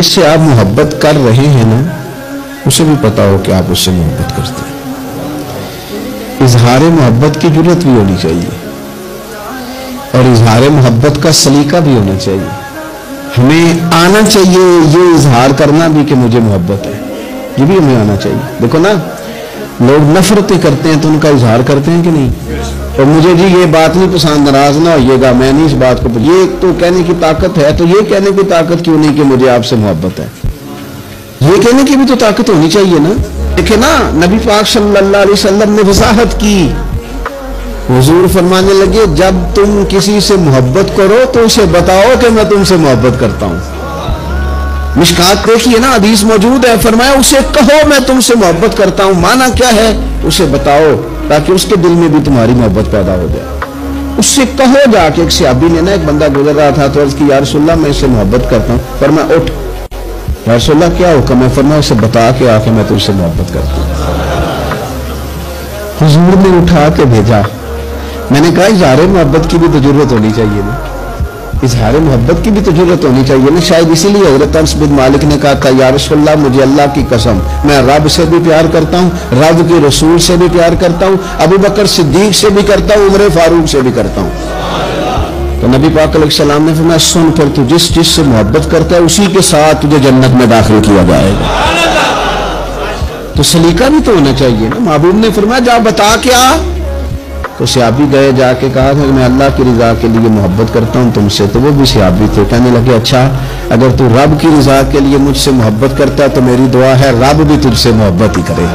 जिससे आप मोहब्बत कर रहे हैं ना, उसे भी पता हो कि आप उससे मोहब्बत करते हैं। इजहार मोहब्बत की जरूरत भी होनी चाहिए और इजहार मोहब्बत का सलीका भी होना चाहिए। हमें आना चाहिए ये इजहार करना भी कि मुझे मोहब्बत है, ये भी हमें आना चाहिए। देखो ना, लोग नफरतें करते हैं तो उनका इजहार करते हैं कि नहीं? और मुझे जी ये बात नहीं पसंद, नाराज ना होइएगा, मैं नहीं इस बात को, ये तो कहने की ताकत है, तो ये कहने की ताकत क्यों नहीं कि मुझे आपसे मोहब्बत है? ये कहने की भी तो ताकत होनी चाहिए ना। देखे ना, नबी पाक सल्लल्लाहु अलैहि वसल्लम ने वजाहत की। हुजूर फरमाने लगे, जब तुम किसी से मोहब्बत करो तो उसे बताओ कि मैं तुमसे मोहब्बत करता हूं। मिशकात देखिए ना, हदीस मौजूद है, फरमाया उसे कहो मैं तुमसे मोहब्बत करता हूं। माना क्या है? उसे बताओ ताकि उसके दिल में भी तुम्हारी मोहब्बत पैदा हो जाए। उससे कहो जाके। एक सहाबी ने ना, एक बंदा गुजर रहा था तो अर्ज की, या रसूलल्लाह मैं इससे मोहब्बत करता हूं। फरमाया उठ, या रसूलल्लाह क्या हुक्म है? फरमाया उसे बता के आके मैं तुमसे मोहब्बत करता हूं। हुजूर ने उठा के भेजा। मैंने कहा इजहार मोहब्बत की भी तो जरूरत होनी चाहिए ना, इजहार मोहब्बत की भी तो जरूरत होनी चाहिए ना। शायद इसीलिए हज़रत अनस बिन मालिक ने कहा था, या रसूलल्लाह मुझे अल्लाह की कसम, मैं रब से भी प्यार करता हूँ, रब के रसूल से भी प्यार करता हूँ, अबू बकर सिद्दीक से भी करता हूँ, उमर फारूक से भी करता हूँ। तो नबी पाक अलैहिस्सलाम ने फरमाया, सुन फिर तू जिस से मोहब्बत करता है उसी के साथ तुझे जन्नत में दाखिल किया जाएगा। तो सलीका भी तो होना चाहिए ना। महबूब ने फरमाया जा बता के आ। तो सहाबी गए, जाके कहा था कि मैं अल्लाह की रजा के लिए मोहब्बत करता हूँ तुमसे। तो वो भी सहाबी थे। कहने लगे, अच्छा अगर तू रब की रजा के लिए मुझसे मोहब्बत करता है तो मेरी दुआ है रब भी तुझसे मोहब्बत ही करे।